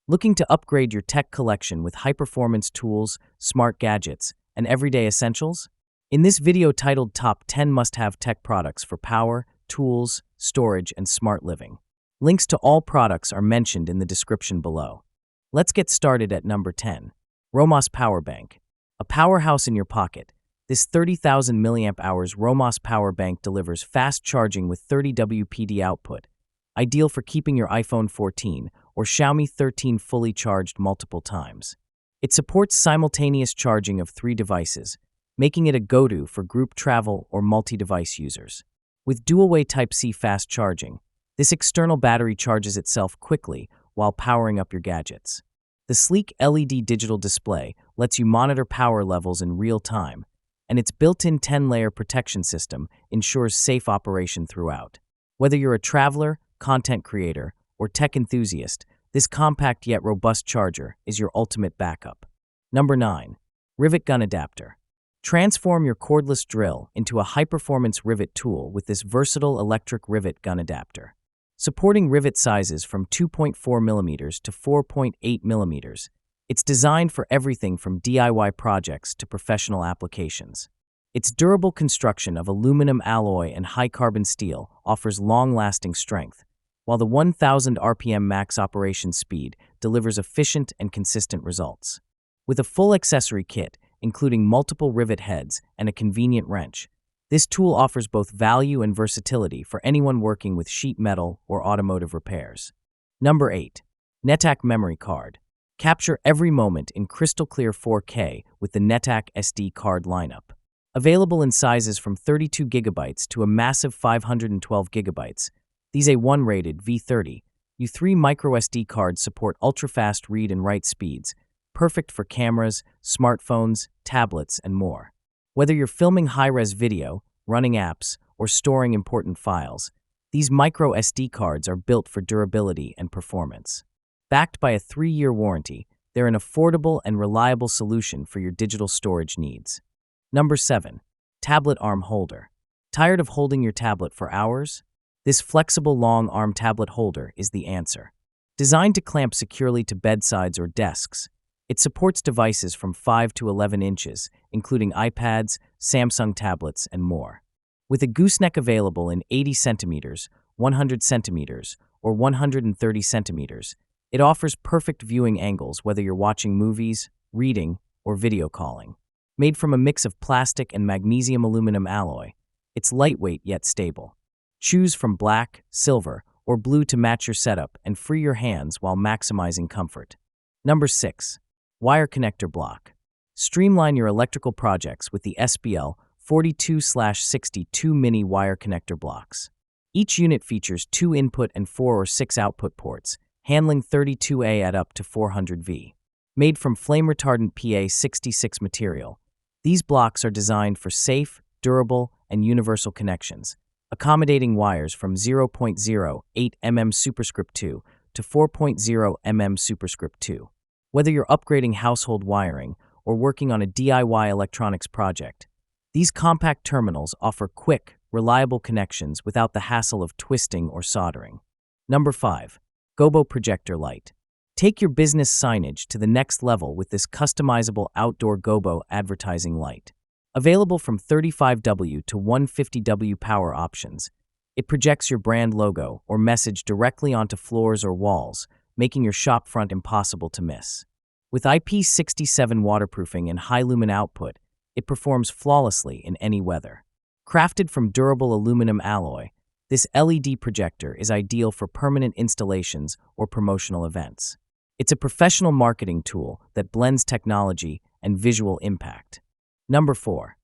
Looking to upgrade your tech collection with high-performance tools, smart gadgets, and everyday essentials? In this video titled Top 10 Must-Have Tech Products for Power, Tools, Storage, and Smart Living. Links to all products are mentioned in the description below. Let's get started at number 10. ROMOSS Power Bank. A powerhouse in your pocket, this 30,000 mAh ROMOSS power bank delivers fast charging with 30 WPD output, ideal for keeping your iPhone 14 or Xiaomi 13 fully charged multiple times. It supports simultaneous charging of 3 devices, making it a go-to for group travel or multi-device users. With dual-way Type-C fast charging, this external battery charges itself quickly while powering up your gadgets. The sleek LED digital display lets you monitor power levels in real time, and its built-in 10-layer protection system ensures safe operation throughout. Whether you're a traveler, content creator, or tech enthusiast, this compact yet robust charger is your ultimate backup. Number 9. Rivet Gun Adapter. Transform your cordless drill into a high-performance rivet tool with this versatile electric rivet gun adapter. Supporting rivet sizes from 2.4 mm to 4.8 mm, it's designed for everything from DIY projects to professional applications. Its durable construction of aluminum alloy and high-carbon steel offers long-lasting strength, while the 1,000 RPM max operation speed delivers efficient and consistent results. With a full accessory kit, including multiple rivet heads and a convenient wrench, this tool offers both value and versatility for anyone working with sheet metal or automotive repairs. Number 8. Netac Memory Card. Capture every moment in crystal-clear 4K with the Netac SD card lineup. Available in sizes from 32 GB to a massive 512 GB, these A1-rated V30, U3 microSD cards support ultra-fast read and write speeds, perfect for cameras, smartphones, tablets, and more. Whether you're filming high-res video, running apps, or storing important files, these micro SD cards are built for durability and performance. Backed by a 3-year warranty, they're an affordable and reliable solution for your digital storage needs. Number 7. Tablet Arm Holder. Tired of holding your tablet for hours? This flexible long-arm tablet holder is the answer. Designed to clamp securely to bedsides or desks, it supports devices from 5 to 11 inches, including iPads, Samsung tablets, and more. With a gooseneck available in 80 centimeters, 100 centimeters, or 130 centimeters, it offers perfect viewing angles whether you're watching movies, reading, or video calling. Made from a mix of plastic and magnesium aluminum alloy, it's lightweight yet stable. Choose from black, silver, or blue to match your setup and free your hands while maximizing comfort. Number 6. Wire Connector Block. Streamline your electrical projects with the SBL 42/62 mini wire connector blocks. Each unit features 2 input and 4 or 6 output ports, handling 32A at up to 400V. Made from flame-retardant PA66 material, these blocks are designed for safe, durable, and universal connections, accommodating wires from 0.08 mm superscript 2 to 4.0 mm superscript 2. Whether you're upgrading household wiring or working on a DIY electronics project, these compact terminals offer quick, reliable connections without the hassle of twisting or soldering. Number 5. Gobo Projector Light. Take your business signage to the next level with this customizable outdoor Gobo advertising light. Available from 35W to 150W power options, it projects your brand logo or message directly onto floors or walls, making your shop front impossible to miss. With IP67 waterproofing and high lumen output, it performs flawlessly in any weather. Crafted from durable aluminum alloy, this LED projector is ideal for permanent installations or promotional events. It's a professional marketing tool that blends technology and visual impact. Number 4.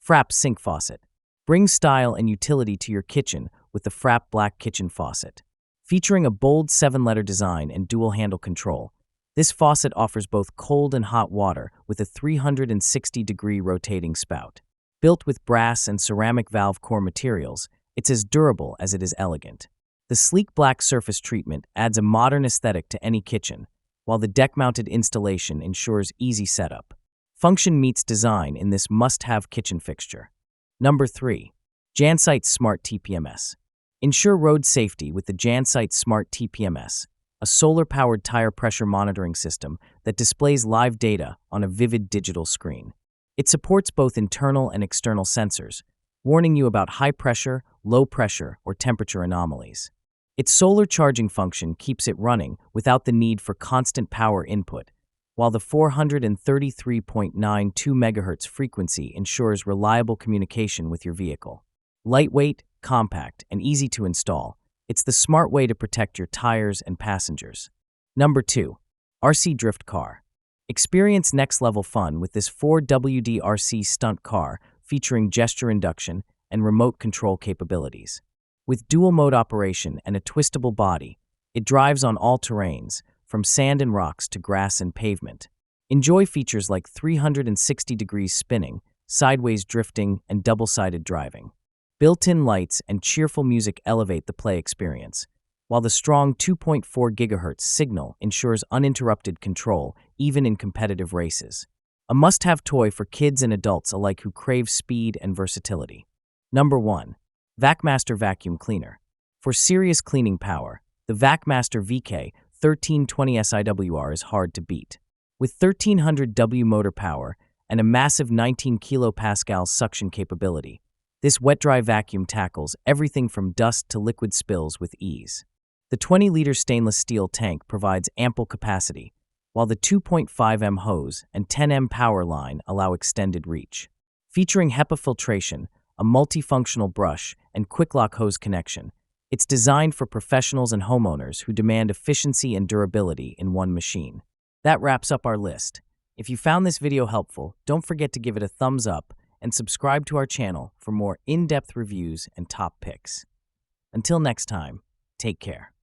Frap Sink Faucet. Bring style and utility to your kitchen with the Frap Black Kitchen Faucet. Featuring a bold 7-letter design and dual handle control, this faucet offers both cold and hot water with a 360-degree rotating spout. Built with brass and ceramic valve core materials, it's as durable as it is elegant. The sleek black surface treatment adds a modern aesthetic to any kitchen, while the deck-mounted installation ensures easy setup. Function meets design in this must-have kitchen fixture. Number 3. Jansite Smart TPMS. Ensure road safety with the Jansite Smart TPMS, a solar-powered tire pressure monitoring system that displays live data on a vivid digital screen. It supports both internal and external sensors, warning you about high pressure, low pressure, or temperature anomalies. Its solar charging function keeps it running without the need for constant power input, while the 433.92 MHz frequency ensures reliable communication with your vehicle. Lightweight, compact, and easy to install, it's the smart way to protect your tires and passengers. Number 2. RC Drift Car. Experience next-level fun with this 4WD RC stunt car featuring gesture induction and remote control capabilities. With dual-mode operation and a twistable body, it drives on all terrains, from sand and rocks to grass and pavement. Enjoy features like 360 degrees spinning, sideways drifting, and double-sided driving. Built-in lights and cheerful music elevate the play experience, while the strong 2.4 GHz signal ensures uninterrupted control even in competitive races. A must-have toy for kids and adults alike who crave speed and versatility. Number 1. Vacmaster Vacuum Cleaner. For serious cleaning power, the Vacmaster VK 1320 SIWR is hard to beat. With 1300 W motor power and a massive 19 kPa suction capability, this wet-dry vacuum tackles everything from dust to liquid spills with ease. The 20-liter stainless steel tank provides ample capacity, while the 2.5M hose and 10M power line allow extended reach. Featuring HEPA filtration, a multifunctional brush, and quick-lock hose connection, it's designed for professionals and homeowners who demand efficiency and durability in one machine. That wraps up our list. If you found this video helpful, don't forget to give it a thumbs up and subscribe to our channel for more in-depth reviews and top picks. Until next time, take care.